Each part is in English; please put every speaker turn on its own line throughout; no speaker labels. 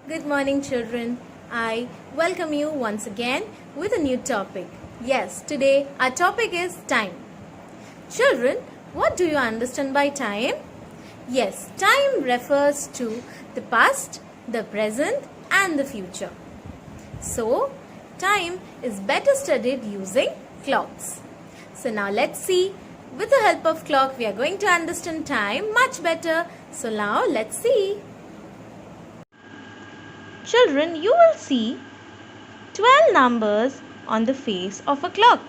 Good morning, children. I welcome you once again with a new topic. Yes, today our topic is time. Children, what do you understand by time? Yes, time refers to the past, the present, and the future. So, time is better studied using clocks. So, now let's see. With the help of clock, we are going to understand time much better. So, now let's see. Children, you will see 12 numbers on the face of a clock.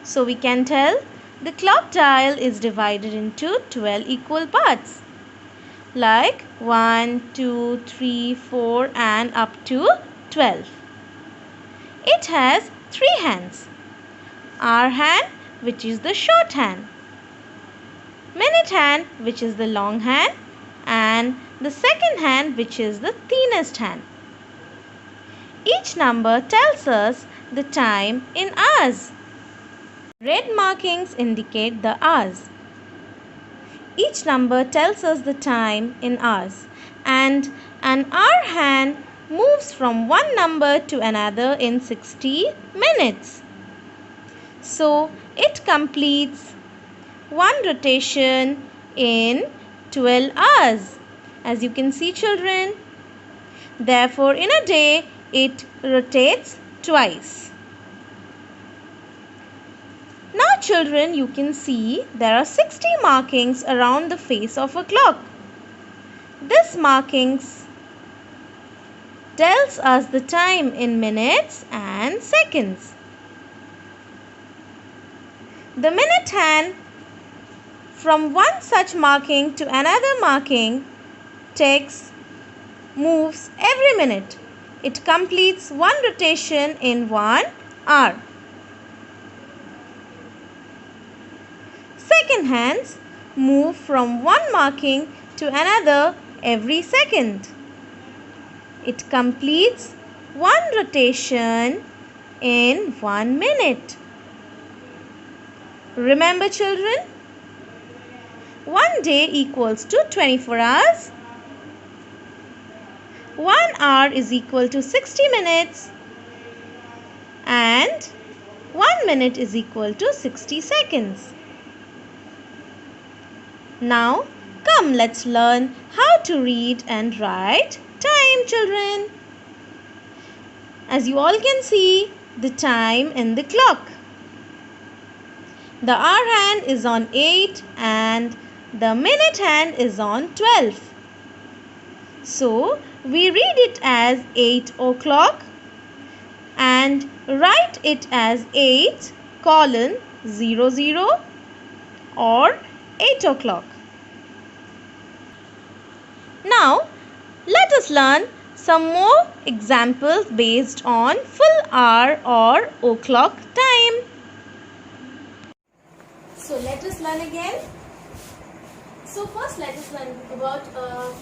So we can tell the clock dial is divided into 12 equal parts. Like 1, 2, 3, 4 and up to 12. It has 3 hands. Hour hand, which is the short hand. Minute hand, which is the long hand. And the second hand, which is the thinnest hand. Each number tells us the time in hours. Red markings indicate the hours. Each number tells us the time in hours, and an hour hand moves from one number to another in 60 minutes. So it completes one rotation in 12 hours. As you can see, children, therefore in a day it rotates twice. Now children, you can see there are 60 markings around the face of a clock. This markings tells us the time in minutes and seconds. The minute hand from one such marking to another marking moves every minute. It completes one rotation in 1 hour. Second hands move from one marking to another every second. It completes one rotation in 1 minute. Remember, children, 1 day equals to 24 hours. 1 hour is equal to 60 minutes and 1 minute is equal to 60 seconds. Now, come, let's learn how to read and write time, children. As you all can see, the time in the clock. The hour hand is on 8 and the minute hand is on 12. So, we read it as 8 o'clock and write it as 8:00 or 8 o'clock. Now, let us learn some more examples based on full hour or o'clock time. So, let us learn again. So first let us learn about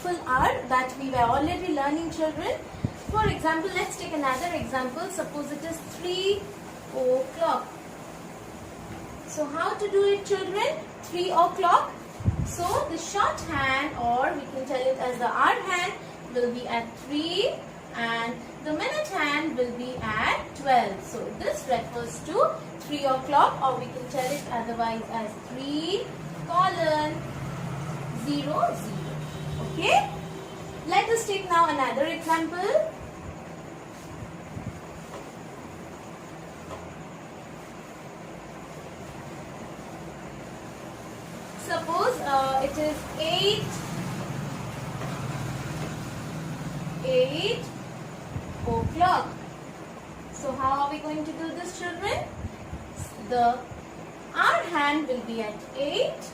full hour that we were already learning, children. For example, let's take another example. Suppose it is 3 o'clock. So how to do it, children? 3 o'clock. So the short hand, or we can tell it as the hour hand, will be at 3 and the minute hand will be at 12. So this refers to 3 o'clock, or we can tell it otherwise as 3:00. Okay, let us take now another example. Suppose it is 8 o'clock. So how are we going to do this, children? The hour hand will be at 8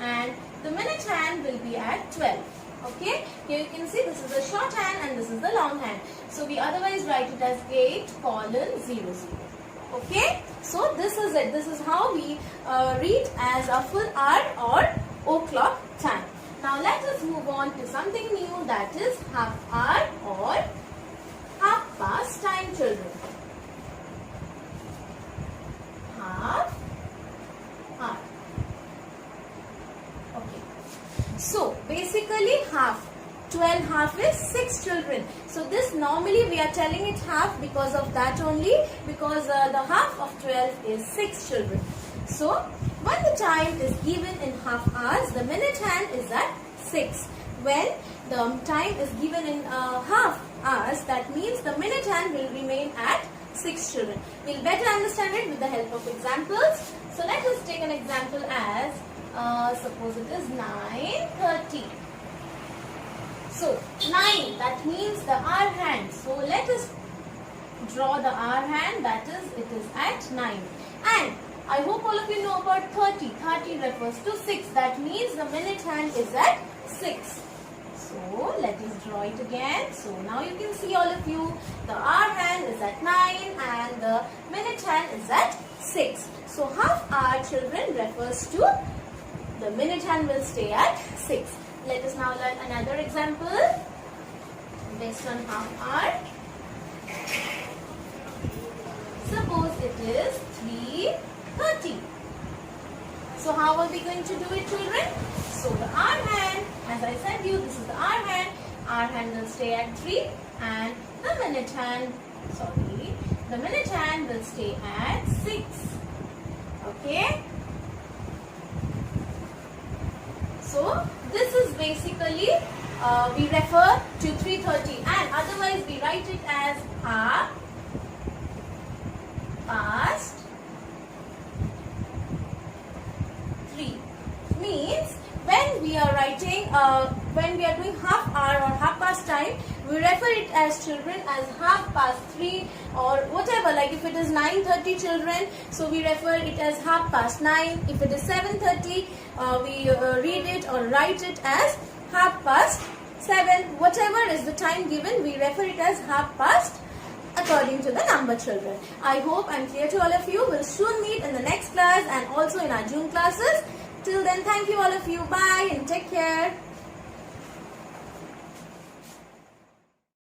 and the minute hand will be at 12. Okay, here you can see this is the short hand and this is the long hand. So we otherwise write it as 8:00. Okay, so this is it. This is how we read as a full hour or o'clock time. Now let us move on to something new, that is half hour or half past time, children. Half hour. Okay. So basically half. 12 half is 6 children. So this normally we are telling it half because of that only, because the half of 12 is 6 children. So when the time is given in half hours, the minute hand is at 6. When the time is given in half hours, that means the minute hand will remain at 6 children. We'll better understand it with the help of examples. So let us take an example as, suppose it is 9:30. So 9, that means the hour hand. So let us draw the hour hand, that is, it is at 9. And I hope all of you know about 30. 30 refers to 6. That means the minute hand is at 6. So let us draw it again. So now you can see, all of you, the hour hand is at 9 and the minute hand is at 6. So half hour, children, refers to the minute hand will stay at 6. Let us now learn another example based on half hour. Suppose it is 3:30. So how are we going to do it, children? So the hour hand, as I said you, this is the hour hand. Hour hand will stay at 3 and the minute hand, the minute hand will stay at 6. Okay. So this is basically, we refer to 3:30 and otherwise we write it as half past 3. Means when we are writing, when we are doing half hour or half past time, we refer it as, children, as half past 3 or whatever. Like if it is 9:30, children, so we refer it as half past 9. If it is 7:30, we read it or write it as half past 7. Whatever is the time given, we refer it as half past according to the number, children. I hope I'm clear to all of you. We'll soon meet in the next class and also in our June classes. Till then, thank you all of you. Bye and take care.